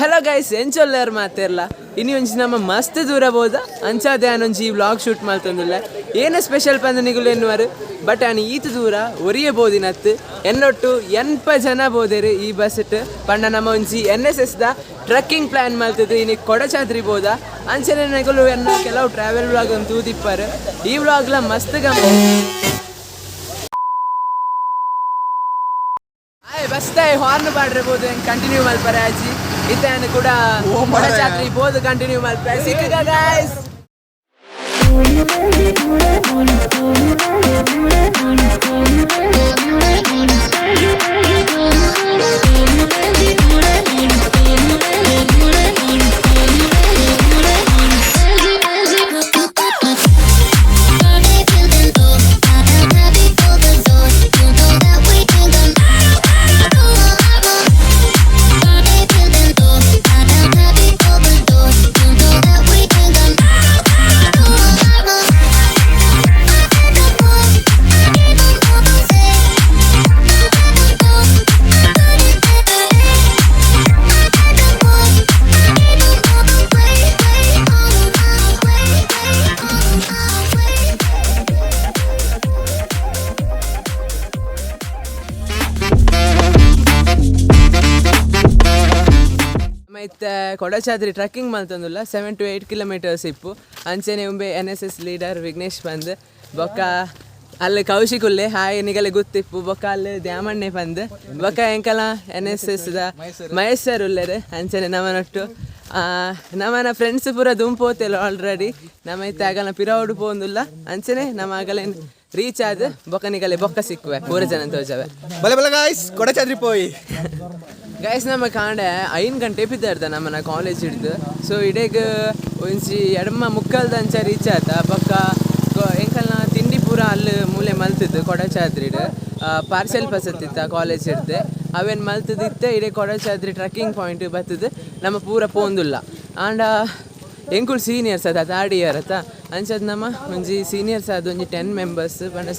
Hello guys ಎಂಚೊಲ್ಲಾರು ಮಾತಿರಲ್ಲ ಇನ್ನು ಒಂಚಿ ನಮ್ಮ ಮಸ್ತ್ ದೂರ ಬೋದ ಅಂಚಾದೆ ಈ ವ್ಲಾಗ್ ಶೂಟ್ ಮಾಡ್ತಂದಿಲ್ಲ ಏನು ಸ್ಪೆಷಲ್ ಪಂದನಿಗಳು ಎನ್ನುವರು ಬಟ್ ಆನ್ ಈತ ದೂರ ಒರಿಯ ಬೋದಿನತ್ತು ಎನ್ನೊಟ್ಟು 80 ಜನ ಬೋದೇರು ಈ ಬಸ್ ಪಂಡ ನಮ್ಮ ಒಂಜಿ NSS ದ ಟ್ರಕ್ಕಿಂಗ್ ಪ್ಲಾನ್ ಮಾಡ್ತಿದ್ದು ಇನ್ನು ಕೊಡಚಾದ್ರಿ ಬೋದ ಅಂಚನೆಗಳು ಎನ್ನ ಕೆಲವು ಟ್ರಾವೆಲ್ ವ್ಲಾಗ್ ಅಂತ ತೂದಿಪ್ಪಾರು ಈ ವ್ಲಾಗ್ಲ ಮಸ್ತ್ ಬಸ್ತಾಯಿ ಹಾರ್ನ್ ಮಾಡಿರ್ಬೋದು ಕಂಟಿನ್ಯೂ ಮಲ್ಪರೆ ಆಜಿ ಇತ್ತೇನು ಕೂಡ ಕೊಡಚಾದ್ರಿ ಬೋದು ಕಂಟಿನ್ಯೂ ಮಲ್ಪರೆ ಸಿಕ್ಕ ಗೈಸ್ ಮತ್ತೆ ಕೊಡಚಾದ್ರಿ ಟ್ರಕ್ಕಿಂಗ್ ಮಾಡ್ತಂದಿಲ್ಲ 7 to 8 ಕಿಲೋಮೀಟರ್ಸ್ ಇಪ್ಪು ಅಂಚೆನೆ ಉಂಬೆ NSS ಲೀಡರ್ ವಿಘ್ನೇಶ್ ಬಂದು ಬೊಕ್ಕ ಅಲ್ಲಿ ಕೌಶಿಕುಲ್ಲೆ ಹಾಯ್ ನಿಗಲೆ ಗೊತ್ತಿಪ್ಪು ಬೊಕ್ಕ ಅಲ್ಲಿ ದ್ಯಾಮಣ್ಣೆ ಬಂದು ಬೊಕ್ಕ ಎಂಕಲ NSS ದ ಮಹೇಶ್ವರ್ ಉಲ್ಲೆರು ಅಂಚನೆ ನಮ್ಮನೊಟ್ಟು ನಮ್ಮನ ಫ್ರೆಂಡ್ಸ್ ಪೂರ ದುಂಪೋತಿಲ್ಲ ಆಲ್ರೆಡಿ ನಮ್ಮ ಇತ್ತ ಆಗಲ ಪಿರವಡು ಪೋಂದಿಲ್ಲ ಅಂಚನೆ ನಮ್ಮ ಆಗಲೇ ರೀಚ್ ಆದ ಬೊಕ್ಕ ನಿಗಲೆ ಬೊಕ್ಕ ಸಿಕ್ಕುವೆ 3 ಜನ ತೋಜವೆ ಬಲೆ ಬಲೆ ಗಾಯ್ಸ್ ಕೊಡಚಾದ್ರಿ ಪೋಯಿ ಗೈಸ್ ನಮ್ಮ ಕಾಂಡೆ 5 ಗಂಟೆ ಬಿದ್ದಾರ್ದ ನಮ್ಮನ ಕಾಲೇಜ್ ಹಿಡ್ದು ಸೊ ಇಡೇಗ ಒಂಚಿ ಎಡಮ ಮುಕ್ಕಲ್ದ ಅಂಚ ರೀಚ್ ಆತ ಬೊಕ್ಕ ಎಂಕಲ್ನ ತಿಂಡಿ ಪೂರ ಅಲ್ಲಿ ಮೂಲೆ ಮಲ್ತಿದ್ದು ಕೊಡಚಾದ್ರಿಡ್ ಪಾರ್ಸೆಲ್ ಬಸತ್ತಿತ್ತ ಕಾಲೇಜ್ ಹಿಡ್ದು ಅವೇನು ಮಲ್ತದಿತ್ತೆ ಇಡೇ ಕೊಡಚಾದ್ರಿ ಟ್ರಕ್ಕಿಂಗ್ ಪಾಯಿಂಟ್ ಬರ್ತದೆ ನಮ್ಮ ಪೂರ ಪೋಂದುಲ್ಲ ಆಂಡ ಎಂಕುಲ್ ಸೀನಿಯರ್ಸ್ ಅದ 3rd ಇಯರ್ ಅತ್ತ ಅಂಚದ್ ನಮ್ಮ ಒಂಜಿ ಸೀನಿಯರ್ಸ್ ಅದು ಒಂಜಿ 10 ಮೆಂಬರ್ಸ್ ಪಂಡ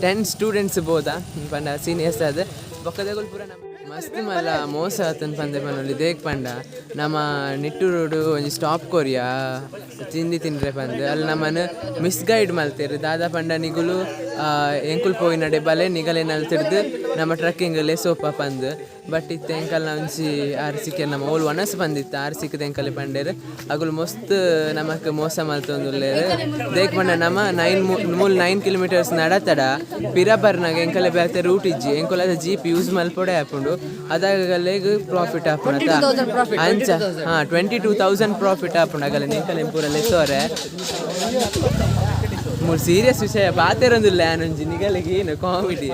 10 ಸ್ಟೂಡೆಂಟ್ಸ್ ಬೋದ ಪಂಡ ಸೀನಿಯರ್ಸ್ ಅದು ಬೊಕ್ಕದಗಳು ಪೂರ ನಮ್ಮ ಮಸ್ತ್ ಮಲ್ಲ ಮೋಸ ಆತನ ಪಂದೆ ಪನೊಲಿ ದೇಕ್ ಪಂಡ ನಮ್ಮ ನಿಟ್ಟೂರು ಒಂಜಿ ಸ್ಟಾಪ್ ಕೊರಿಯಾ ತಿಂಡಿ ತಿಂಡ್ರೆ ಪಂದು ಅಲ್ಲಿ ನಮ್ಮನ್ನು ಮಿಸ್ಗೈಡ್ ಮಲ್ತೇರು ದಾದಾ ಪಂಡ ನಿಗುಲು ಎಂಕುಲ್ ಪೋಯಿನಡೆ ಬಲೆ ನಿಗಲೆ ನಲ್ತಿರ್ದು ನಮ್ಮ ಟ್ರಕ್ಕಿಂಗ್ ಲೆಸೋಪ ಪಂದು ಬಟ್ ಇತ್ತು ಎಂಕಲ್ನ ಒಂಚಿ ಆರ್ಸಿಕೆ ನಮ್ಮ ಓಲ್ ಒಣಸ್ ಬಂದಿತ್ತು ಆರ್ಸಿಕದ ಎಂಕಲೆ ಪಂಡೇರು ಅಗುಲು ಮಸ್ತ್ ನಮಕ್ ಮೋಸ ಮಲ್ತೊಂದುಲ್ಲೇರು ದೇಕ್ ಪಂಡ ನಮ್ಮ 9 ಕಿಲೋಮೀಟರ್ಸ್ ನಡತಡ ಪಿರಬರ್ನಾಗ ಎಂಕಲೆ ಬೇತೆ ರೂಟ್ ಇಜ್ಜಿ ಎಂಕುಲದ ಜೀಪ್ ಯೂಸ್ ಮಲ್ಪೊಡೆ ಹಾಕೊಂಡು ಅದಾಗಲೆಗ್ ಪ್ರಾಫಿಟ್ ಹಾಪುಣತ ಅಂಚ 22,000 ಪ್ರಾಫಿಟ್ ಹಾಪುಣ ಆಗಲ್ಲ ನಿಂಕಲೆ ಪೂರ ಲೆಸೋರೆ ಮೂರು ಸೀರಿಯಸ್ ವಿಷಯ ಬಾತೇರೊಂದಿಲ್ಲ ಏನೊಂಜಿ ನಿಗಲಿಗೆ ಏನು ಕಾಮಿಡಿ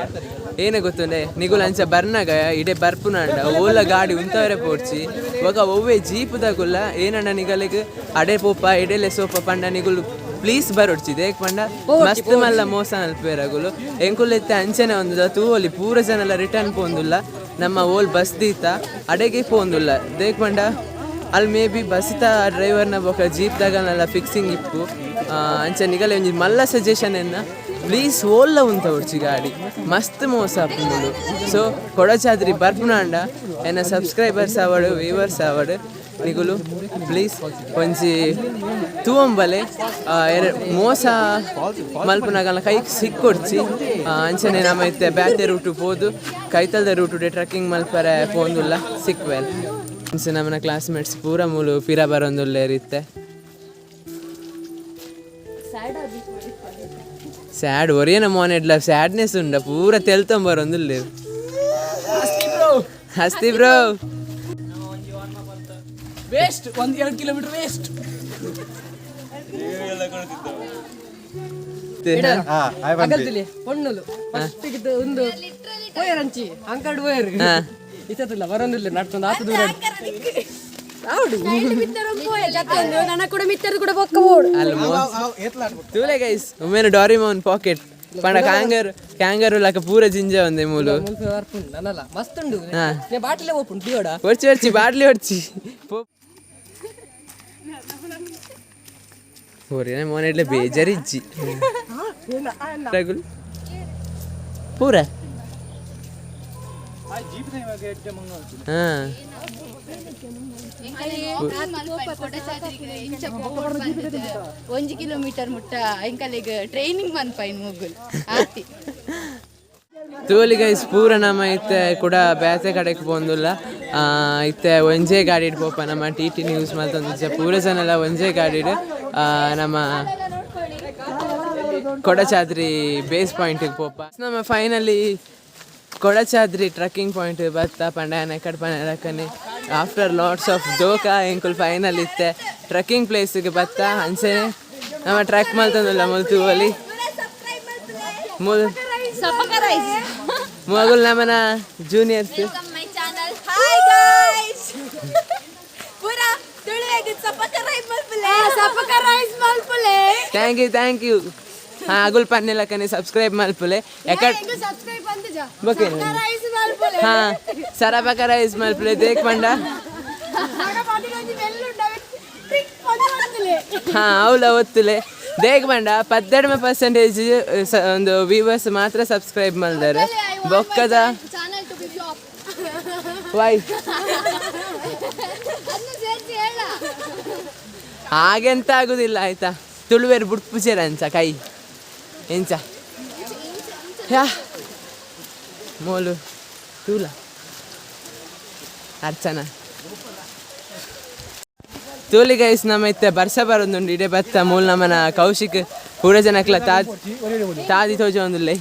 ಏನೇ ಗೊತ್ತುಂಡೆ ನಿಗುಲ ಅಂಚ ಬರ್ನಾಗ ಇಡೇ ಬರ್ಪುನಂಡ ಓಲ ಗಾಡಿ ಉಂತವರೆ ಪೋಡ್ಚಿ ಇವಾಗ ಒವ್ವೆ ಜೀಪುದಾಗುಲ್ಲ ಏನಣ್ಣ ನಿಗಲಿಗೆ ಅಡೆ ಪೋಪ ಎಡೆಲೆ ಸೋಪ ಪಂಡ ನಿಗುಲು ಪ್ಲೀಸ್ ಬರೋಡ್ಚಿ ದೇಕ್ ಪಂಡ ಮಸ್ತ್ ಮಲ್ಲ ಮೋಸ ಅಲ್ಪೇರಗುಲು ಎಂಕುಲೆತ್ತೆ ಅಂಚನೆ ಒಂದು ತೂವಲಿ ಪೂರ ಜನ ಎಲ್ಲ ರಿಟರ್ನ್ ಪೋಂದುಲ್ಲ ನಮ್ಮ ಓಲ್ ಬಸ್ ದೀತ ಅಡೆಗೆ ಪೋಂದುಲ್ಲ ದೇಕ್ ಪಂಡ ಅಲ್ಲಿ ಮೇ ಬಿ ಬಸ್ಸಿತ ಡ್ರೈವರ್ನ ಬೊಕ ಜೀಪ್ದಾಗನೆಲ್ಲ ಫಿಕ್ಸಿಂಗ್ ಇಪ್ಪು ಅಂಚ ನಿಗಲೆ ಒಂಜಿ ಮಲ್ಲ ಸಜೆಷನ್ ಎನ್ನ ಪ್ಲೀಸ್ ಓಲ್ಲ ಉಂತ ಹೊಡ್ಚಿ ಗಾಡಿ ಮಸ್ತ್ ಮೋಸ ಅಪ್ಪುಂಡು ಸೊ ಕೊಡಚಾದ್ರಿ ಬರ್ಪುನಾಂಡ ಎನ್ನ ಸಬ್ಸ್ಕ್ರೈಬರ್ಸ್ ಆವಡು ವ್ಯೂವರ್ಸ್ ಆವಡು ನಿಗುಲು ಪ್ಲೀಸ್ ಒಂಜಿ ತೂವಂಬಲೆ ಮೋಸ ಮಲ್ಪುನಾಗಲ್ಲ ಕೈ ಸಿಕ್ಕೊಡ್ಚಿ ಅಂಚನೆ ನಮ್ಮ ಇತ್ತೆ ಬ್ಯಾತೆ ರೂಟು ಪೋದು ಕೈತಲ್ದ ರೂಟುಡೆ ಟ್ರಕ್ಕಿಂಗ್ ಮಲ್ಪರೆ ಪೋಂದುಲ್ಲ ಸಿಕ್ವೆಲ್ ನಮ್ಮನ ಕ್ಲಾಸ್ಮೇಟ್ಸ್ ಪೂರ ಮೂಲು ಪಿರ ಬರೊಂದುಲ್ಲೇರಿತ್ತೆ ಸ್ಯಾಡ್ ಒರಿಯನ ಮೋನೆಡ್ಲ ಸ್ಯಾಡ್ನೆಸ್ ಉಂಡ ಪೂರ ತೆಲ್ತೊಂಬರೊಂದುಲ್ಲೆ ಹಸ್ತಿ ಬ್ರೋ ವೇಸ್ಟ್ 1-2 ಕಿಲೋಮೀಟರ್ ವೇಸ್ಟ್ ಅಗಲ್ತಿಲಿ ಹೊಣ್ಣುಲು ಫಸ್ಟಿಗೆ ಒಂದು ವಯರ್ ಹಂಚಿ ಅಂಕಡ್ ವಯರ್ ಇತ್ತಲ್ಲ ಬರೋದಿಲ್ಲ ನಡ್ಕೊಂಡು ಆತ ದೂರ ತೂಲೆ ಗೈಸ್ ಒಮ್ಮೆನ ಡಾರಿಮೋನ್ ಪಾಕೆಟ್ ಪಂಡ ಕ್ಯಾಂಗರು ಲಕ ಪೂರ ಜಿಂಜ ಒಂದೇ ಮೂಲು ಮಸ್ತುಂಡು ಬಾಟ್ಲೆ ಓಪನ್ ಪಿಯೋಡ ಹೊಡ್ಚಿ ಬಾಟ್ಲಿ ಹೊಡ್ಚಿ ಹೋರಿನ ಮೋನೆಡ್ಲೆ ಬೇಜಾರಿಜ್ಜಿ ರಗುಲ್ ಪೂರ ಹಾಂ ಒಂಜಿ ಕಿಲೋಮೀಟರ್ ಮುಟ್ಟ ಎಂಕಲೆಗ್ ಟ್ರೈನಿಂಗ್ ಮನ್ಪೈನ್ ಮುಗ್ಗುಲ್ ಆತಿ ತೋಲಿ ಗೈಸ್ ಪೂರ ನಮ್ಮ ಇತ್ತೆ ಕೂಡ ಬೇತೆ ಕಡೆಗೆ ಬಂದಿಲ್ಲ ಇತ್ತೆ ಒಂಜೇ ಗಾಡಿ ಪೋಪ ನಮ್ಮ ಟಿ ನ್ಯೂಸ್ ಮಲ್ತೊಂದು ಪೂರ ಜನ ಎಲ್ಲ ಒಂಜೇ ಗಾಡಿ ನಮ್ಮ ಕೊಡಚಾದ್ರಿ ಬೇಸ್ ಪಾಯಿಂಟಿಗೆ ಪೋಪ ನಮ್ಮ ಫೈನಲಿ ಕೊಡಚಾದ್ರಿ ಟ್ರಕ್ಕಿಂಗ್ ಪಾಯಿಂಟ್ ಬತ್ತ ಪಂಡಾಯನ ಕಡೆ ಪಂಡಕನೆ after lots of Dhokha ಎಂಕುಲ್ final ಇತ್ತೆ ಟ್ರಕ್ಕಿಂಗ್ ಪ್ಲೇಸಿಗೆ ಬತ್ತ ಅಂಚೆನೆ ನಮ್ಮ ಟ್ರಕ್ ಮಲ್ತಂದಿಲ್ಲ ಮುಲ್ತು ಅಲ್ಲಿ ಮಗುಲ್ ನಮ್ಮನ ಜೂನಿಯರ್ಸ್ ಥ್ಯಾಂಕ್ ಯು ಹಾಂ ಅಗುಲ್ ಪನ್ನೆಲಕ್ಕನೆ ಸಬ್ಸ್ಕ್ರೈಬ್ ಮಲ್ಪುಲೆ ಓಕೆ ಹಾಂ ಸರಬಕ ರೈಸ್ ಮಲ್ಪುಲೆ ದೇಕ್ ಪಂಡ ಹಾಂ ಅವಳ ಒತ್ತುಲೆ ದೇಕ್ ಪಂಡ 12% ಒಂದು ವ್ಯೂವರ್ಸ್ ಮಾತ್ರ ಸಬ್ಸ್ಕ್ರೈಬ್ ಮಾಡಿದ್ದಾರೆ ಬೊಕ್ಕದ ವೈ ಹಾಗೆಂತ ಆಗುದಿಲ್ಲ ಆಯ್ತಾ ತುಳುವೇರು ಬುಡ್ಪುಜೇರ ಅಂಚ ಕೈ ಎಂಚ ಯಾ ಮೋಲು ತೂಲ ಅರ್ಚನಾ ತೋಲಿ ಗೈಸ್ ನಮ್ಮ ಇತ್ತೆ ಬರ್ಸ ಬರೋದುಂಡು ಇಡೇ ಬತ್ತ ಮೂಲ ನಮ್ಮನ ಕೌಶಿಕ್ ಪೂರ ಜನಕ್ಲ ತಾದಿ ತೋಜ ಒಂದುಲ್ಲೆ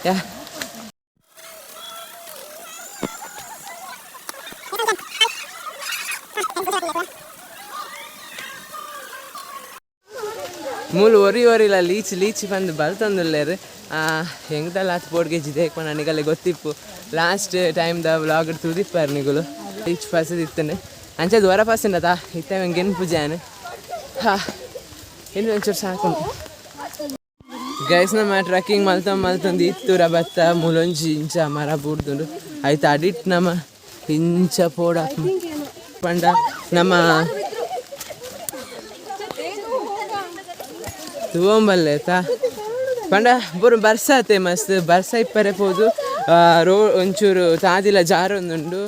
ಯಾ ಮೂಲು ಒರಿಲ ಲೀಚ್ ಬಂದು ಬಲ್ತಂದುಲ್ಲೇರು ಹೆಂಗ್ದಲ್ಲ ಹತ್ತು ಬೋರ್ಡ್ಗೆ ಜಿದೇಕ್ ನನಗಲ್ಲಿ ಗೊತ್ತಿಪ್ಪು ಲಾಸ್ಟ್ ಟೈಮ್ದ ವ್ಲಾಗ್ ತುದಿಪ್ಪಾರು ನಿಗುಲು ಲೀಚ್ ಪಸದಿತ್ತನೆ ಅಂಚದು ಹೊರ ಪಸಂಡದ ಇತ್ತೆ ಹಂಗೇನು ಪೂಜಾನು ಇನ್ನು ಒಂಚೂರು ಸಾಕೊಂಡು ಗೈಸ್ ನಮ್ಮ ಟ್ರಕ್ಕಿಂಗ್ ಮಲ್ತೊಂದು ಇತ್ತೂರ ಬತ್ತ ಮೂಲೊಂಜಿ ಇಂಚ ಮರ ಬೂಡ್ದುಂಡು ಆಯ್ತು ಅಡಿಟ್ ನಮ್ಮ ಇಂಚ ಪೋಡ ಪಂಡ ನಮ್ಮ ತೂಂಬಲ್ಲೆ ಪಂಡ ಬರು ಬರ್ಸಾತೆ ಮಸ್ತ್ ಬರ್ಸ ಇಪ್ಪರೆ ಪೋದು ಒಂಚೂರು ತಾದಿಲ ಜಾರೊಂದುಂಡು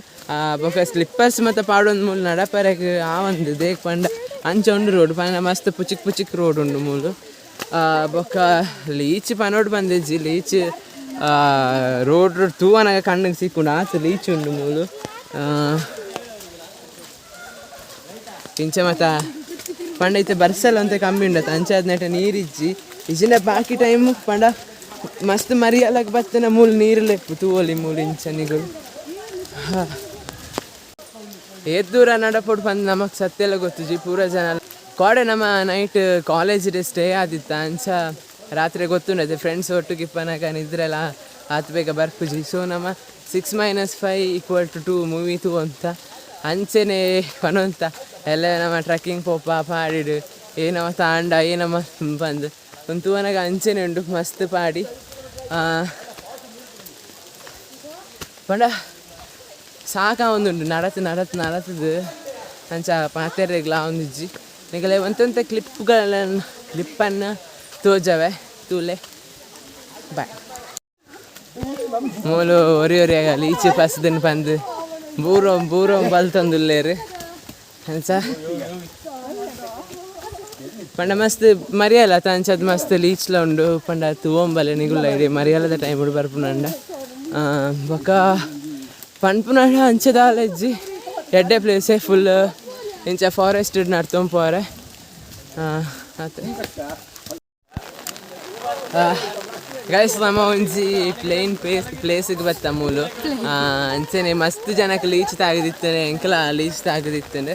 ಬೊಕ ಸ್ಲಿಪ್ಪರ್ಸ್ ಮತ್ತು ಪಾಡೊಂದು ಮೂಲು ನಡಪರೆಗೆ ಒಂದು ದೇಕ್ ಪಂಡ ಅಂಚ ಉಂಡು ರೋಡ್ ಪಂಡ ಮಸ್ತ್ ಪುಚಿಕ್ ರೋಡ್ ಉಂಡು ಮೂಲು ಬೊಕ ಲೀಚ್ ಪನೋಡು ಬಂದಿಜ್ಜಿ ಲೀಚ್ ರೋಡ್ ತೂವನಾಗ ಕಣ್ಣಿಗೆ ಸಿಕ್ಕೊಂಡು ಆತು ಲೀಚ್ ಉಂಡು ಮೂಲು ಇಂಚ ಮತ್ತು ಪಂಡ ಇತ್ತೆ ಬರ್ಸಲ್ಲ ಅಂತ ಕಮ್ಮಿ ಉಂಡತ್ತ ಅಂಚಾದ ನೆಟ ನೀರಿಜ್ಜಿ ಇಜಿನ ಬಾಕಿ ಟೈಮು ಪಂಡ ಮಸ್ತ್ ಮರಿಯಲಕ್ಕೆ ಬತ್ತನ ಮೂಲು ನೀರಲೆಪ್ಪು ತೂವಲಿ ಮೂಲು ಇಂಚನಿಗಳು ಎದ್ದೂರ ನಡಪೊಡು ಬಂದು ನಮಗೆ ಸತ್ತೆಲ್ಲ ಗೊತ್ತುಜಿ ಪೂರ ಜನ ಕೋಡೆ ನಮ್ಮ ನೈಟ್ ಕಾಲೇಜ್ ಸ್ಟೇ ಆದಿತ್ತ ಅಂಚ ರಾತ್ರಿ ಗೊತ್ತುಂಡದೆ ಫ್ರೆಂಡ್ಸ್ ಒಟ್ಟಿಗೆ ಇಪ್ಪನಾಗ ನಿದ್ರೆಲ್ಲ ಬೇಗ ಬರ್ಪುಜಿ ಸೊ ನಮ್ಮ 6 - 5 = 2 ಮೂವಿ ತೂ ಅಂತ ಅಂಚೆನೆ ಕೊನೊಂತ ಎಲ್ಲ ನಮ್ಮ ಟ್ರಕ್ಕಿಂಗ್ ಪೋಪ ಪಾಡಿಡು ಏನವ ತಾಂಡ ಏನಮ್ಮ ಬಂದು ಒಂದು ತೂವನಾಗ ಅಂಚೆನೆ ಉಂಡು ಮಸ್ತ್ ಪಾಡಿ ಪಂಡ ಸಾಕ ಒಂದುಂಡು ನಡತದು ಅಂಚ ಪಾತೆರೆಗ್ಲ ಒಂದಿಜ್ಜಿ ನಿಗಲೆ ಒಂತಂತ ಕ್ಲಿಪ್ಪನ್ನು ತೋಜವೆ ತೂಲೆ ಬಾಯ್ ಮೂಲು ಒರಿಯಾಗಲಿ ಈಚೆ ಪಸದನ್ನು ಬಂದು ಬೂರೋ ಬಲ್ತಂದುಲ್ಲೇರು ಅಂಚ ಪಂಡ ಮಸ್ತ್ ಮರಿಯಲ್ಲ ತಂಚದ್ ಮಸ್ತ್ ಲೀಚ್ಲ ಉಂಡು ಪಂಡ ತೂಂಬಲೆ ನಿಗುಲ್ಲ ಇಡೀ ಮರಿಯಲ್ಲದ ಟೈಮ್ ಉಡು ಬರ್ಪುನಂಡ ಬೊಕ ಪನ್ಪುನಂಡ ಅಂಚದಾಲಜ್ಜಿ ಎಡ್ಡೆ ಪ್ಲೇಸೇ ಫುಲ್ ಇಂಚ ಫಾರೆಸ್ಟ್ ನಡ್ತೊಂಪೋರೆ ಆತ ಗೈಸ್ ನಮ್ಮ ಒಂಜಿ ಪ್ಲೇಸಿಗೆ ಬತ್ತ ಮೂಲು ಅಂಚೆನೆ ಮಸ್ತ್ ಜನಕ್ಕೆ ಲೀಚ್ ತಾಗದಿತ್ತೇನೆ ಎಂಕಲ ಲೀಚ್ ತಾಗದಿತ್ತೇನೆ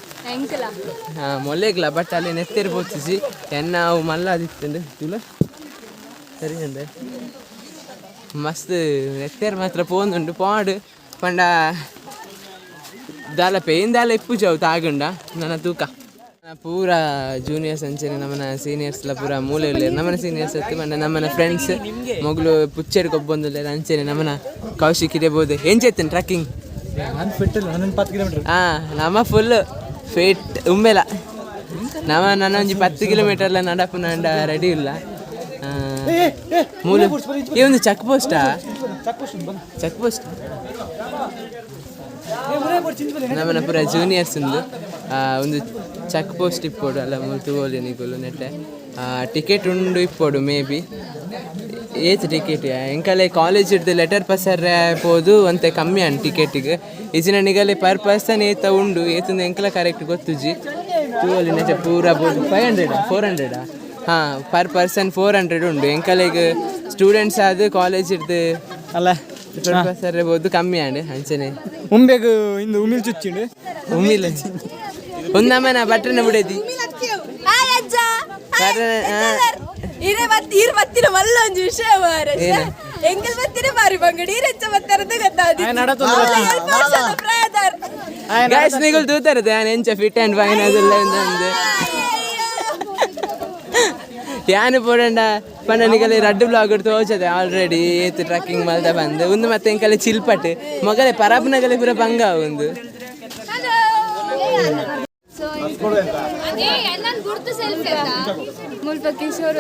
ಮೊಲ್ಲೆಗ್ಲ ಬಟ್ ಅಲ್ಲಿ ನೆತ್ತಿರ್ಬೋತಿಜಿ ಎನ್ನಾವು ಮಲ್ಲಾದಿತ್ತಂಡೆ ತುಲ ಸರಿ ಅಂದೆ ಮಸ್ತ್ ನೆತ್ತೇರ್ ಮಾತ್ರ ಪೋಂದುಂಡು ಪಾಡು ಪಂಡ ದಾಲ ಪೇನ್ ದಾಲ ಇಪ್ಪುಜವು ತಾಗುಂಡ ನನ್ನ ತೂಕ ಪೂರ ಜೂನಿಯರ್ಸ್ ಅಂಚೆನೆ ನಮ್ಮನ ಸೀನಿಯರ್ಸ್ಲ ಪೂರ ಮೂಲೆ ಉಳ್ಳೇರು ನಮ್ಮನ ಸೀನಿಯರ್ಸ್ ಎತ್ತು ಪಂಡ ನಮ್ಮನ ಫ್ರೆಂಡ್ಸ್ ಮೊಗ್ಲು ಪುಚ್ಚೆಡ್ ಕೊಬ್ಬೊಂದುಲ್ಲೇರು ಅಂಚೆನೆ ನಮ್ಮನ ಕೌಶಿಕ್ ಇಡಬಹುದು ಎಂಚೆತ್ತೇನೆ ಟ್ರಕ್ಕಿಂಗ್ ನಮ್ಮ ಫುಲ್ ಫೇಟ್ ಉಮ್ಮೆಲ ನನ್ನ ಒಂಜಿ 10 ಕಿಲೋಮೀಟರ್ಲ ನಡಪು ನಂಡ ರೆಡಿ ಇಲ್ಲ ಮೂಲು ಈ ಒಂದು ಚೆಕ್ ಪೋಸ್ಟ್ ನಮ್ಮನ ಪೂರ ಜೂನಿಯರ್ಸ್ ಒಂದು ಚೆಕ್ ಪೋಸ್ಟ್ ಇಪ್ಪೋಡು ಅಲ್ಲ ತೂವೋಲಿ ನಿಗುಲು ನೆಟ್ಟೆ ಟಿಕೆಟ್ ಉಂಡು ಇಪ್ಪೋಡು ಮೇ ಬಿ ಏತ್ ಟಿಕೆಟ್ ಎಂಕಲೆ ಕಾಲೇಜ್ ಹಿಡ್ದು ಲೆಟರ್ ಪಸರ್ ಪೋದು ಅಂತೆ ಕಮ್ಮಿ ಅನ್ ಟಿಕೆಟಿಗೆ ಈಜಿನ ನಿಗಲೆ ಪರ್ ಪರ್ಸನ್ ಏತ ಉಂಡು ಏತಂದು ಎಂಕಲ ಕರೆಕ್ಟ್ ಗೊತ್ತುಜಿ ತೂವೋಲಿ ನೆಟ್ಟೆ ಪೂರ ಬೋದು 400 ಹಾಂ ಪರ್ ಪರ್ಸನ್ 400 ಉಂಡು ಎಂಕಲೆಗೆ ಸ್ಟೂಡೆಂಟ್ಸ್ ಆದ ಕಾಲೇಜ್ ಹಿಡ್ದು ಅಲ್ಲ ಪರ್ಪಸರ್ ಬೋದು ಕಮ್ಮಿ ಆಂಡು ಅಂಚನೆ ಉಂಬೆಗ್ ಇಂದು ಉಮಿಲ್ ಚುಚ್ಚಿಂಡು ಉಮ್ಮಿಲ್ಲ ಒಂದಮ್ಮನ ಬಟ್ಟನ ಬಿಡದಿ ಬತ್ತಿನ ಮಲ್ಲ ಒಂದು ವಿಷಯ ಮಾರೆ ಎಂಗಲ್ ಬತ್ತಿನ ಬಾರಿ ಬಂಗಡಿ ಇರೆಚ್ಚ ಬತ್ತರದ ಗೊತ್ತಾದಿ ಗೈಸ್ ನಿಗಲ್ ತೂತರದೆ ನಾನು ಎಂಚ ಫಿಟ್ ಆ್ಯಂಡ್ ಫೈನ್ ಅದೆಲ್ಲ ಒಂದು ಯಾನು ಪೋಡಂಡ ಪಂಡ ನಿಗಲೆ ರಡ್ಡು ಬ್ಲಾಗ್ ತೋಚದೆ ಆಲ್ರೆಡಿ ಏತ್ ಟ್ರಕ್ಕಿಂಗ್ ಮಲ್ದ ಬಂದು ಒಂದು ಮತ್ತೆ ಎಂಕಲೆ ಚಿಲ್ಪಟ್ಟು ಮೊಗಲೆ ಪರಬ್ನಗಲೆ ಪೂರ ಬಂಗ ಒಂದು ಮುಲ್ಪ ಕಿಶೋರ್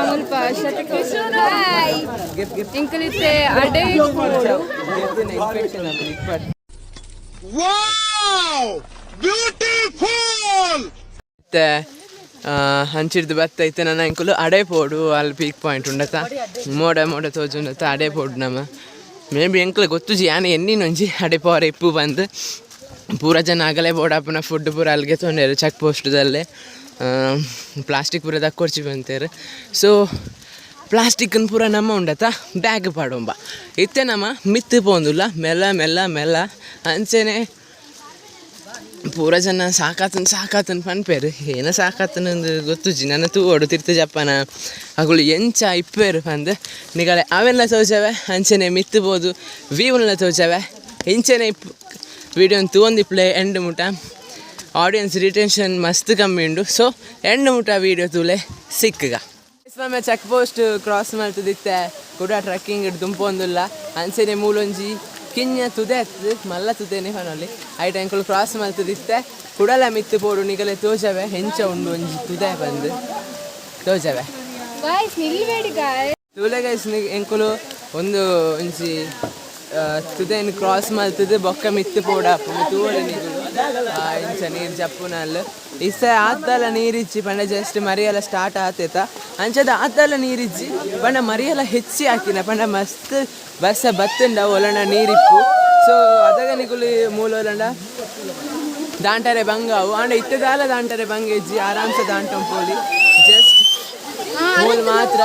ಮುಲ್ಪ ಶತಕಿಶೋರ್ ಇಂಕಲಿತ್ತೆ ಅಡೆ ಮತ್ತೆ ಹಂಚಿಡ್ದು ಬತ್ತೈತೆ ನನ್ನ ಅಂಕಲು ಅಡೆ ಪೋಡು ಅಲ್ಲಿ ಪೀಕ್ ಪಾಯಿಂಟ್ ಉಂಡತ ಮೋಡ ತೋಜುಂಡತ ಅಡೆ ಪೋಡು ನಮ್ಮ ಮೇ ಬಿ ಎಂಕಲ್ ಗೊತ್ತುಜಿ ಯಾನೆ ಎನ್ನಿನೊಂಜಿ ಅಡೆ ಪೋರ ಇಪ್ಪು ಬಂದು ಪೂರ ಜನ ಆಗಲೇ ಬೋಡಪ್ಪನ ಫುಡ್ ಪೂರ ಅಲ್ಲಿಗೆ ತೊಗೊಂಡರು ಚೆಕ್ ಪೋಸ್ಟ್ದಲ್ಲೇ ಪ್ಲಾಸ್ಟಿಕ್ ಪೂರ ದಕ್ಕೊಡ್ಚಿ ಬಂತೇರು ಸೊ ಪ್ಲಾಸ್ಟಿಕ್ಕನ್ನು ಪೂರ ನಮ್ಮ ಉಂಡತ ಬ್ಯಾಗ್ ಪಾಡೊಂಬ ಇತ್ತೆ ನಮ್ಮ ಮಿತ್ತು ಪೋಂದುಲ್ಲ ಮೆಲ್ಲ ಅಂಚೆನೆ ಪೂರ ಜನ ಸಾಕಾತನ್ ಪನ್ಪೇರು ಏನ ಸಾಕಾತನಂದು ಗೊತ್ತುಜಿ ನನ್ನ ತೂವೋಡು ತಿರ್ತ ಜಪ್ಪನ ಅಗಳು ಎಂಚ ಇಪ್ಪೇರು ಪಂದು ನಿಗಳೆ ಅವೆಲ್ಲ ತೋಚವೆ ಅಂಚೆನೆ ಮಿತ್ತು ಬೋದು ವೀವನ್ನೆಲ್ಲ ತೋಚವೆ ಇಂಚೆನೆ ವಿಡಿಯೋನ ತೂಂದಿಪ್ಲೆ ಎಂಡ್ ಮುಟ ಆಡಿಯನ್ಸ್ ರಿಟೆನ್ಷನ್ ಮಸ್ತ್ ಕಮ್ಮಿ ಉಂಡು ಸೊ ಎಂಡ್ ಮುಟ ವೀಡಿಯೋ ತೂಲೆ ಸಿಕ್ಕಗ ಒಮ್ಮೆ ಚೆಕ್ ಪೋಸ್ಟ್ ಕ್ರಾಸ್ ಮಾಡ್ತದಿತ್ತೆ ಕೂಡ ಟ್ರಕ್ಕಿಂಗ್ ಇಟ್ಟು ತುಂಬೊಂದಿಲ್ಲ ಅಂಚೆನೆ ಮೂಲೊಂಜಿ ಕಿಂಜ ತುದೆ ಹತ್ತದು ಮಲ್ಲ ತುದೇನೆ ಫನಲ್ಲಿ ಐಟ್ ಅಂಕಲ್ ಕ್ರಾಸ್ ಮಾಡ್ತದಿತ್ತೆ ಕುಡಲ ಮಿತ್ತು ಪೋಡು ನಿಗಲೆ ತೋಜವೆ ಹೆಂಚ ಉಂಡು ಒಂಜಿ ತುದೆ ಬಂದು ತೋಜವೆ ತೂಲೆ ಗೈಸ್ ಎಂಕುಲು ಒಂದು ಒಂಜಿ ತುದೇನು ಕ್ರಾಸ್ ಮಾಡ್ತದೆ ಬೊಕ್ಕ ಮಿತ್ತು ಪೋಡ ತೂವಲೆ ನೀರು ಇಂಚ ನೀರು ಜಪ್ಪುನಲ್ಲಿ ಇಸ ಆದ್ದಲ್ಲ ನೀರಿಚ್ಚಿ ಪಂಡ ಜಸ್ಟ್ ಮರಿಯೆಲ್ಲ ಸ್ಟಾರ್ಟ್ ಆತೈತ ಅಂಚದ ಆದ್ದಲ್ಲ ನೀರಿಚ್ಚಿ ಪಂಡ ಮರಿಯೆಲ್ಲ ಹೆಚ್ಚಿ ಹಾಕಿನ ಪಂಡ ಮಸ್ತ್ ಬಸ್ಸ ಬತ್ತಂಡ ಒಲಂಡ ನೀರಿಪ್ಪು ಸೊ ಅದಾಗ ನಿಗುಲು ಮೂಲ ಒಲಂಡ ದಾಂಟರೆ ಬಂಗಾವು ಅಂಡ ಇತ್ತದಾಲ ದಾಂಟರೆ ಬಂಗೆಜ್ಜಿ ಆರಾಮ್ಸ ದಾಂಟಂ ಪೋಲಿ ಜಸ್ಟ್ ಮೂಲ್ ಮಾತ್ರ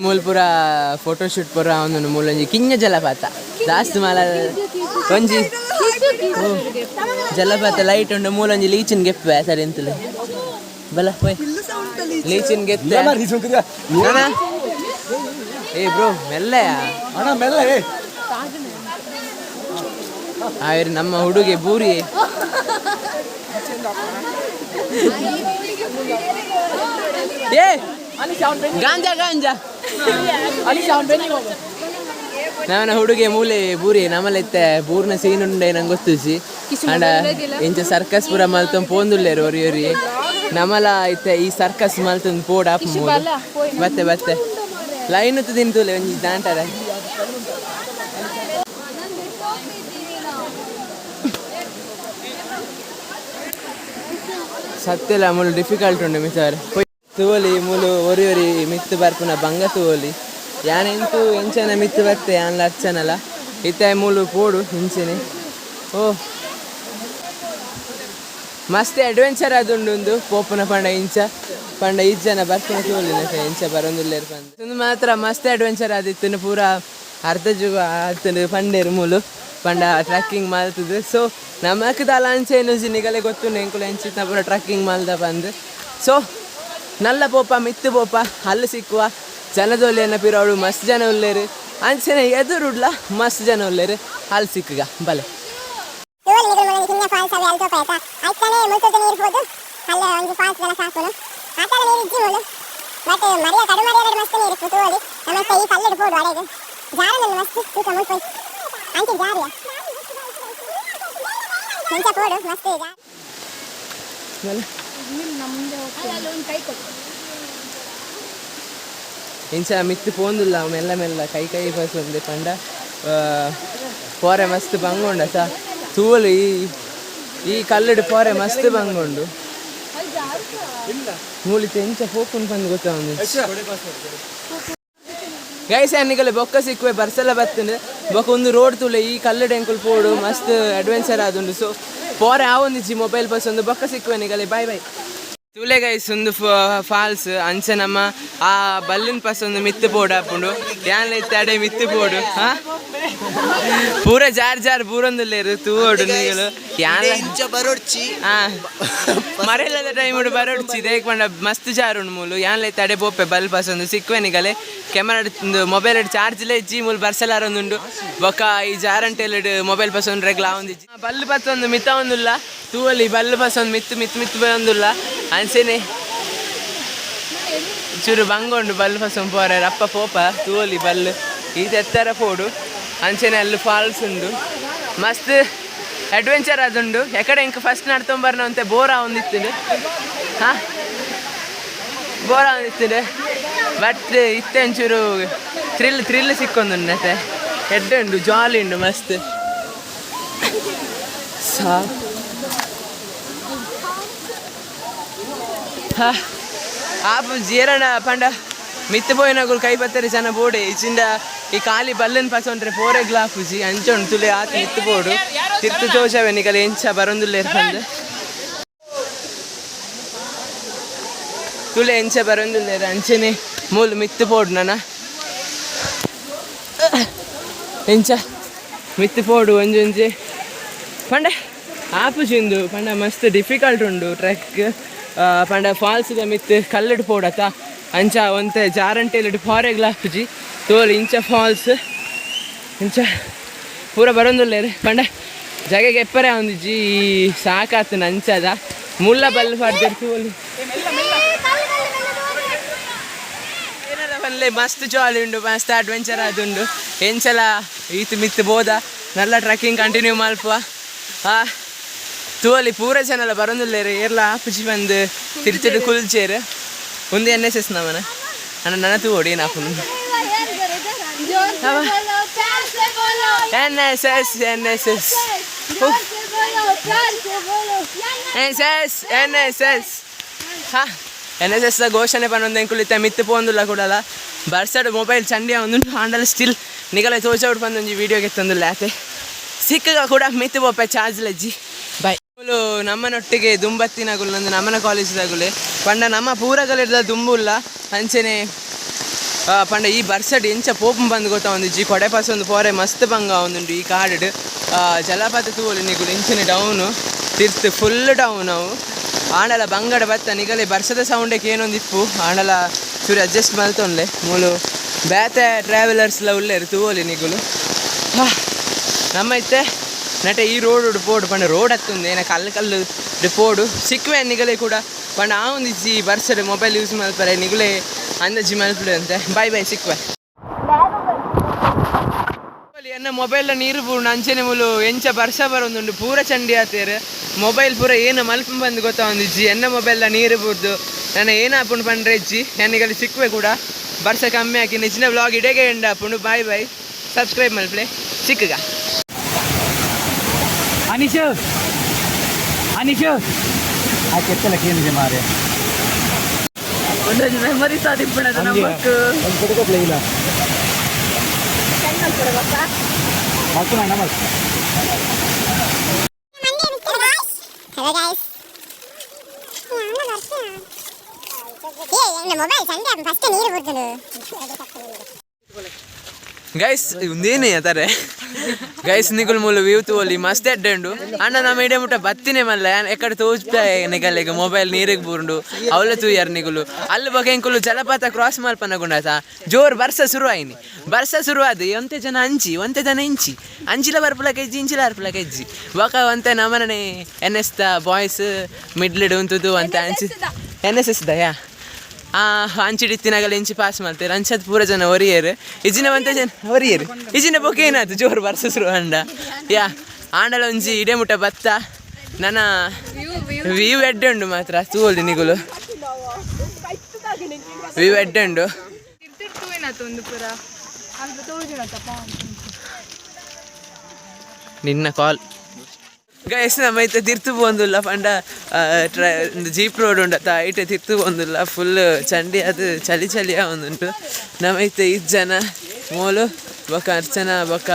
ಮೂಲ್ ಪೂರ ಫೋಟೋಶೂಟ್ ಪೂರ ಒಂದು ಮೂಲೊಂಜಿ ಕಿಂಜ ಜಲಪಾತ ಜಾಸ್ತಿ ಮಾಲ ಒಂಜಿ ಜಲಪಾತ ಲೈಟ್ ಉಂಡು ಮೂಲೊಂಜಿ ಲೀಚಿನ ಗೆಪ್ಪೆ ಸರಿ ಅಂತಲೇ ಬಲ ಹೋಯ್ ಲೀಚಿನ ಗೆತ್ತೆ ಏ ಬ್ರೋ ಮೆಲ್ಲೆಯಾ ಆಯ್ರಿ ನಮ್ಮ ಹುಡುಗಿ ಬೂರಿ ಏ ಗಾಂಜಾ ನಾವನ ಹುಡುಗಿ ಮೂಲೆ ಬೂರಿ ನಮ್ಮಲೆತ್ತೆ ಬೂರ್ನ ಸೀನ್ ಉಂಡೆ ನಂಗೆ ಗೊತ್ತಿಸಿ ಅಂಡ ಇಂಚ ಸರ್ಕಸ್ ಪೂರ ಮಲ್ತೊಂದು ಪೋಂದುಲ್ಲೇರು ಒರಿ ನಮ್ಮಲ ಐತೆ ಈ ಸರ್ಕಸ್ ಮಲ್ತೊಂದು ಪೋಡ ಬತ್ತೆ ಲೈನ್ ಹೊತ್ತು ತಿಂತೂಲೆ ಒಂಜಿ ದಾಂಟರ ಸತ್ಯಲ್ಲ ಮುಳು ಡಿಫಿಕಲ್ಟ್ ಉಂಡು ಮಿಸರ್ ತೂವಲಿ ಮುಳು ಒರಿ ಮಿತ್ತು ಬರ್ಪುನ ಬಂಗ ತೂವಲಿ ಯಾನೆಂತೂ ಎಂಚನ ಮಿತ್ತು ಬತ್ತೆ ಯಾನ್ ಲಕ್ಷನಲ್ಲ ಇತ್ತ ಮೂಲು ಪೋಡು ಇಂಚನೆ ಓ ಮಸ್ತ್ ಅಡ್ವೆಂಚರ್ ಅದುಂಡು ಪೋಪುನ ಪಂಡ ಈಜನ ಬರ್ಪುನ ತೋಲಿನ ಎಂಚ ಬರೊಂದುಲ್ಲೇರು ಪಂದು ಮಾತ್ರ ಮಸ್ತ್ ಅಡ್ವೆಂಚರ್ ಆದಿತ್ತು ಪೂರ ಅರ್ಧ ಜುಗ ಆತನು ಪಂಡೇರು ಮೂಲು ಪಂಡ ಟ್ರಕ್ಕಿಂಗ್ ಮಾಡ್ತದೆ ಸೊ ನಮಕದಲ್ಲ ಅಂಚೆ ನಿಗಲೆ ಗೊತ್ತು ನೆಂಕುಲು ಎಂಚಿನ ಪೂರ ಟ್ರಕ್ಕಿಂಗ್ ಮಾಡ್ದ ಬಂದು ಸೊ ನಲ್ಲ ಪೋಪ ಮಿತ್ತು ಪೋಪ ಅಲ್ಲಿ ಸಿಕ್ಕುವ ಜನದೊಲ್ಲೆ ಪಿರೋಡು ಮಸ್ತ್ ಜನ ಉಲ್ಲೇರು ಅಂಚನೆ ಎದುರುಡ್ಲ ಮಸ್ತ್ ಜನ ಉಲ್ಲೇರು ಅಲ್ಲಿ ಸಿಕ್ಕಗ ಬಲೆ ಇಂಚ ಮಿತ್ತು ಪೋಂದುಲ್ಲ ಮೆಲ್ಲ ಕೈ ಫಸ್ಟ್ ಒಂದು ಪಂಡ ಪೋರೆ ಮಸ್ತ್ ಬಂಗೊಂಡ ಸಾ ತೂವಲು ಈ ಕಲ್ಲಡು ಪೋರೆ ಮಸ್ತ್ ಬಂಗೊಂಡು ಮೂಲಿತ ಎಂಚ ಹೋಗ್ಕೊಂಡು ಬಂದು ಗೊತ್ತಾ ಒಂದು ಗೈಸ್ ಎನ್ನಿಗಲೆ ಬೊಕ್ಕ ಸಿಕ್ಕುವೆ ಬರ್ಸೆಲ್ಲ ಬರ್ತಂಡು ಬೊಕ್ಕ ಒಂದು ರೋಡ್ ತುಲೆ ಈ ಕಲ್ಲಡು ಎಂಕುಲ್ ಪೋಡು ಮಸ್ತ್ ಅಡ್ವೆಂಚರ್ ಆದುಂಡು ಸೊ ಪೋರೆ ಆ ಒಂದಿಜ್ಜಿ ಮೊಬೈಲ್ ಬಸ್ ಒಂದು ಬೊಕ್ಕ ಸಿಕ್ಕುವೆ ನಿಗಲೆ ಬಾಯ್ ಬಾಯ್ ತುಲೆ ಗೈಸ್ ಒಂದು ಫಾಲ್ಸ್ ಅಂಚೆ ನಮ್ಮ ಆ ಬಲ್ಲಿನ ಪಸ್ ಒಂದು ಮಿತ್ತು ಬೋರ್ಡ್ ಹಾಕೊಂಡು ಯಾನ್ ಅಡೆ ಮಿತ್ತು ಬೋರ್ಡು ಹಾ ಪೂರ ಜಾರ್ ಬೂರೊಂದುಲ್ಲೇರು ತೂವೋಡು ನೀಗಳು ಬರೋಡ್ಚಿ ಮರೆಯಲ್ಲದ ಟೈಮ್ ಬರೋಡ್ಚಿ ದೇಕ್ಕೊಂಡ ಮಸ್ತ್ ಜಾರುಂಡು ಮೂಲು ಯಾನ್ ಅಡೆ ಬೋಪೆ ಬಲ್ ಪಸ್ ಒಂದು ಸಿಕ್ಕುವೆ ನಿಗಲೆ ಕ್ಯಾಮರಾ ಮೊಬೈಲ್ ಚಾರ್ಜ್ಲೇ ಇಜ್ಜಿ ಮೂಲು ಬರ್ಸಲಾರೊಂದುಂಡು ಬೊಕ್ಕ ಈ ಜಾರಂಟೆಲ್ ಮೊಬೈಲ್ ಪಸ್ ಒಂದು ರೆಗ್ಲಾ ಒಂದಿಜ್ಜಿ ಬಲ್ಲು ಪಸ್ ಒಂದು ಮಿತ ಒಂದುಲ್ಲ ತೂವಲ್ಲಿ ಬಲ್ಲು ಪಸ್ ಒಂದು ಮಿತ್ತು ಬಂದುಲ್ಲ ಅಂಚೆನೆ ಚೂರು ಬಂಗೊಂಡು ಬಲ್ಲು ಪಸ್ ಒಂದು ಪೋರೆ ರಪ್ಪ ಪೋಪ ತೂವಲಿ ಬಲ್ಲು ಇದು ಎತ್ತರ ಪೋಡು ಅಂಚೆನೆ ಅಲ್ಲಿ ಫಾಲ್ಸ್ ಉಂಡು ಮಸ್ತ್ ಅಡ್ವೆಂಚರ್ ಅದುಂಡು ಎಕಡೆ ಇಂಕ ಫಸ್ಟ್ ನಡ್ಕೊಂಬರ್ನ ಅಂತೆ ಬೋರ ಒಂದಿತ್ತು ಹಾಂ ಬೋರ ಒಂದಿತ್ತು ಬಟ್ ಇತ್ತೆ ಒಂಚೂರು ಥ್ರಿಲ್ ಸಿಕ್ಕೊಂದುಂಡು ಮತ್ತೆ ಎಡ್ಡೆ ಉಂಡು ಜಾಲಿ ಉಂಡು ಮಸ್ತ್ ಸಾ ಆಪು ಜೀರಣ ಪಂಡ ಮಿತ್ತು ಪೋಯಿನಗುಲು ಕೈ ಬತ್ತರಿ ಜನ ಬೋಡೆ ಇಚಿಂದ ಈ ಖಾಲಿ ಬಲ್ಲನ್ ಪಸೊಂಡ್ರೆ ಪೋರೆ ಗ್ಲಾಫುಜಿ ಅಂಚೊಂಡು ತುಲೆ ಆತ ಮಿತ್ತು ಬೋಡು ತಿರ್ತು ತೋಷವೆ ನಿಗಲ ಎಂಚ ಬರೊಂದುಲ್ಲೇರ್ ಪಂದು ತುಲೆ ಎಂಚ ಬರೊಂದುಲ್ಲೇರು ಅಂಚೆನೆ ಮೂಲು ಮಿತ್ತು ಪೋಡು ನನ್ನ ಎಂಚ ಮಿತ್ತು ಪೋಡು ಒಂಜೊಂಜಿ ಪಂಡ ಆಪುಜಿಂದು ಪಂಡ ಮಸ್ತ್ ಡಿಫಿಕಲ್ಟ್ ಉಂಡು ಟ್ರೆಕ್ ಪಂಡ ಫಾಲ್ಸ್ದ ಮಿತ್ತು ಕಲ್ಲಡು ಪೋಡತ್ತ ಅಂಚ ಒಂತೆ ಜಾರಂಟೆಲ್ ಫಾರೆ ಗ್ಲಾಫುಜಿ ತೋಲ್ ಇಂಚ ಫಾಲ್ಸ್ ಇಂಚ ಪೂರ ಬರೊಂದುಲ್ಲೇರು ಪಂಡ ಜಗಗೆ ಎಪ್ಪರೆ ಒಂದಿಜ್ಜಿ ಸಾಕಾತು ಅಂಚದ ಮುಲ್ಲ ಬಲ್ಲು ಪಾಡ್ದೇರು ತೋಲಿ ಏನಲ್ಲ ಬಲ್ಲೆ ಮಸ್ತ್ ಜಾಲಿ ಉಂಡು ಮಸ್ತ್ ಅಡ್ವೆಂಚರ್ ಆದುಂಡು ಎಂಚಲ ಈತು ಮಿತ್ತು ಬೋದ ನಲ್ಲ ಟ್ರೆಕ್ಕಿಂಗ್ ಕಂಟಿನ್ಯೂ ಮಲ್ಪುವ ತೋಲಿ ಪೂರ ಜನಲ್ಲ ಬರೊಂದುಲ್ಲೇರು ಏರ್ಲ ಆಪುಜಿ ಬಂದು ತಿರ್ಚಡು ಕುಲ್ಚೇರು ಒಂದು NSS ನಮನ ನನ್ನ ತೂಡಿ ನಾಪು NSS ಘೋಷಣೆ ಪನ್ನೊಂದು ಎಂಕುಲಿತ್ತೆ ಮಿತ್ತು ಪೋಂದುಲ್ಲ ಕೂಡಲ್ಲ ಬರ್ಸಡು ಮೊಬೈಲ್ ಚಂಡಿಯ ಒಂದು ಹಾಂಡಲ್ ಸ್ಟಿಲ್ ನಿಗಲ ತೋಚೌಡು ಬಂದೊಂಜಿ ವೀಡಿಯೋಗೆ ತಂದುಲ್ಲ ಆತೆ ಸಿಕ್ಕಗ ಕೂಡ ಮಿತ್ತು ಪೋಪೆ ಚಾರ್ಜ್ ಲಜ್ಜಿ ಬಾಯ್ ನಮ್ಮನೊಟ್ಟಿಗೆ ದುಂಬತ್ತಿನಗುಲು ನಂದು ನಮ್ಮನ ಕಾಲೇಜ್ದಾಗುಲೆ ಪಂಡ ನಮ್ಮ ಪೂರಗಲಿಡ್ದ ದುಂಬುಲ್ಲ ಅಂಚೆನೆ ಪಂಡ ಈ ಬರ್ಸಡ್ ಎಂಚ ಪೋಪು ಬಂದು ಗೊತ್ತಾ ಒಂದಿಜ್ಜಿ ಕೊಡೆ ಪಾಸ್ ಒಂದು ಪೋರೆ ಮಸ್ತ್ ಬಂಗ ಒಂದುಂಡು ಈ ಕಾಡು ಜಲಪಾತ ತೂವಲು ನಿಗುಲು ಇಂಚಿನ ಡೌನು ತಿರ್ತು ಫುಲ್ ಡೌನ್ ಅವು ಆಂಡಲ ಬಂಗಡ ಬತ್ತ ನಿಗಲೆ ಬರ್ಸದ ಸೌಂಡಕ್ಕೆ ಏನೊಂದಿಪ್ಪು ಆಂಡಲ ಚೂರು ಅಡ್ಜಸ್ಟ್ ಮಲ್ತೊನ್ಲೆ ಮೂಲು ಬೇತೆ ಟ್ರಾವೆಲರ್ಸ್ಲ ಉಳ್ಳೇರು ತೂವಲಿ ನಿಗುಲು ನಮ್ಮ ಇತ್ತೆ ನಟೆ ಈ ರೋಡ್ ಪೋಡು ಪಂಡ ರೋಡ್ ಹತ್ತುಂದು ಏನ ಕಲ್ಲು ಪೋಡು ಸಿಕ್ಕುವೆ ನಿಗಲೆ ಕೂಡ ಪಂಡ ಆ ಒಂದಿಜ್ಜಿ ಬರ್ಸಡ್ ಮೊಬೈಲ್ ಯೂಸ್ ಮಲ್ಪರೆ ನಿಗುಲೆ ಅಂದಜ್ಜಿ ಮಲ್ಪಡು ಅಂತೆ ಬಾಯ್ ಬಾಯ್ ಸಿಕ್ಕುವೆ ಎನ್ನ ಮೊಬೈಲ್ ನೀರು ಪೂರ್ಣ ಅಂಚೆನೆ ಮೂಲು ಎಂಚ ಬರ್ಸ ಬರೊಂದುಂಡು ಪೂರ ಚಂಡಿ ಆತೇರು ಮೊಬೈಲ್ ಪೂರ ಏನು ಮಲ್ಪ ಬಂದು ಗೊತ್ತಾ ಒಂದಿಜ್ಜಿ ಎನ್ನ ಮೊಬೈಲ್ದ ನೀರು ಬೂರ್ದು ನನ್ನ ಏನಾಪುಂಡು ಪಂಡ್ರೆ ಇಜ್ಜಿ ನನಗಲ್ಲಿ ಸಿಕ್ಕುವೆ ಕೂಡ ಬರ್ಸ ಕಮ್ಮಿ ಹಾಕಿ ನಿಜ್ಜಿನ ವ್ಲಾಗ್ ಇಡೇಗೆ ಎಂಡ್ ಆಪುಂಡು ಬಾಯ್ ಬಾಯ್ ಸಬ್ಸ್ಕ್ರೈಬ್ ಮಲ್ಪಲೆ ಸಿಕ್ಕಗ ಅನಿಶು ಆ ಕೆತ್ತಲಕ್ಕೆ ಏನಿದೆ ಮಾರೆ ಒಂದು ಮೆಮೊರಿ ಸಾಧಿಪಣದ ನಮ್ಮಕ್ಕೆ ಒಂದು ಕೊಡ್ಕೊಪ್ಲೆ ಇಲ್ಲ ಮಕ್ಕಳು ನಮಸ್ತೆ Hello guys. Mobile Sunday first ನೀರು ಬಿಡ್ತದೆ ಗೈಸ್ ಒಂದೇನೇ ಅತಾರೆ ಗೈಸ್ ನಿಗುಲ್ ಮೂಲ ವ್ಯೂ ತೋಲಿ ಮಸ್ತ್ ಎಡ್ಡೆಂಡು ಅಣ್ಣ ನಮ್ಮ ಇಡೇ ಮುಟ್ಟ ಬತ್ತಿನೇ ಮಲ್ಲ ಎಕಡೆ ತೋಚ್ತಾ ನಿಗಲ್ಲೆಗ ಮೊಬೈಲ್ ನೀರಿಗೆ ಬೂರ್ಂಡು ಅವಳ ತೂಯರ್ ನಿಗುಲು ಅಲ್ಲಿ ಬಗ್ಗೆ ಎಂಕುಲು ಜಲಪಾತ ಕ್ರಾಸ್ ಮಲ್ಪನಗುಂಡಾತ ಜೋರ್ ಬರ್ಸ ಶುರು ಆದ ಒಂತೆ ಜನ ಒಂತೆ ಜನ ಅಂಚಿಲ ಬರ್ಪುಲ ಕೆಜ್ಜಿ ಇಂಚಿಲ ಬರ್ಪುಲ ಕೆಜ್ಜಿ ಬೊಕ ಒಂತೆ ನಮ್ಮನೆ NS ದ ಬಾಯ್ಸ್ ಮಿಡ್ಲಿಡ್ ಉಂತುದು ಅಂತ NSS ದಯಾ ಅಂಚಿಡಿತ್ತಿನಾಗಲ್ಲ ಇಂಚಿ ಪಾಸ್ ಮಾಡ್ತಾರೆ ಅಂಚದ್ ಪೂರ ಜನ ಒರಿಯರು ಇಜಿನ ಒಂತೆ ಜನ ಒರಿಯರು ಇಜಿನ ಬೊಕೆ ಏನಾಯ್ತು ಜೋರು ಬರ್ಸಸ್ರು ಅಂಡ ಯಾ ಆಂಡಲ ಒಂಜಿ ಇಡೇ ಮುಟ್ಟ ಬತ್ತ ನನ್ನ ವ್ಯೂ ಎಡ್ಡುಂಡು ಮಾತ್ರ ತೂವಲ್ದು ನಿಗುಲು ವ್ಯೂ ಎಡ್ಡುಂಡು ನಿನ್ನ ಕಾಲ್ ಗೈಸ್ ನಮ್ಮ ಐತೆ ತಿರ್ತು ಬಂದಿಲ್ಲ ಪಂಡ ಜೀಪ್ ರೋಡ್ ಉಂಡತ್ತ ಐಟೆ ತಿರ್ತು ಬಂದಿಲ್ಲ ಫುಲ್ ಚಂಡಿ ಅದು ಚಳಿ ಚಳಿಯ ಒಂದುಂಟು ನಮ್ಮೈತೆ 5 ಜನ ಮೋಲು ಬೊಕ ಅರ್ಚನಾ ಬೊಕ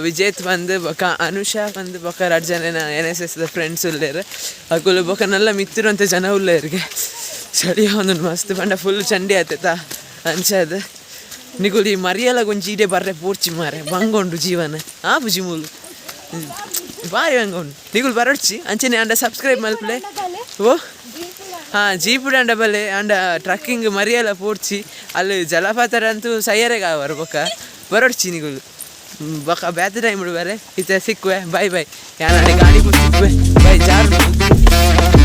ವಿಜೇತ್ ಬಂದು ಬೊಕ ಅನುಷಾ ಬಂದು ಬೊಕ 2 ಜನ NSS ಫ್ರೆಂಡ್ಸ್ ಉಳ್ಳೇರು ಅಕುಲು ಬೊಕ ನಲ್ಲ ಮಿತ್ತಿರುವಂಥ ಜನ ಉಳ್ಳೇರಿಗೆ ಚಳಿಯ ಒಂದು ಮಸ್ತ್ ಪಂಡ ಫುಲ್ ಚಂಡಿ ಆಯ್ತೈತ ಅಂಚದು ನಿಗುಲಿ ಮರಿಯಲ್ಲ ಕೊಂಚ ಈಡೆ ಬರ್ರೆ ಪೂರ್ಚಿ ಮಾರೆ ಬಂಗೊಂಡು ಜೀವನ ಬುಜಿ ಮೂಲು ಬಾರಿ ಬಂಗೊಂಡು ನಿಗುಲು ಬರೋಡ್ಚಿ ಅಂಚನೆ ಅಂಡ ಸಬ್ಸ್ಕ್ರೈಬ್ ಮಲ್ಪಲೆ ಓ ಜೀಪುಡು ಅಂಡ ಬಲೆ ಅಂಡ ಟ್ರಕ್ಕಿಂಗ್ ಮರಿಯಲ್ಲ ಪೂರ್ಚಿ ಅಲ್ಲಿ ಜಲಪಾತರ ಅಂತೂ ಸಯ್ಯರೆಗೆ ಆವರು ಬೊಕ್ಕ ಬರೋಡ್ಚಿ ನಿಗುಲು ಬೊಕ್ಕ ಬ್ಯಾತ್ ಟೈಮ್ ಬೇರೆ ಇತ್ತ ಸಿಕ್ಕುವೆ ಬಾಯ್ ಬಾಯ್ ಯಾನೆ ಗಾಡಿ ಸಿಕ್ಕುವೆ ಬಾಯ್ ಜಾರು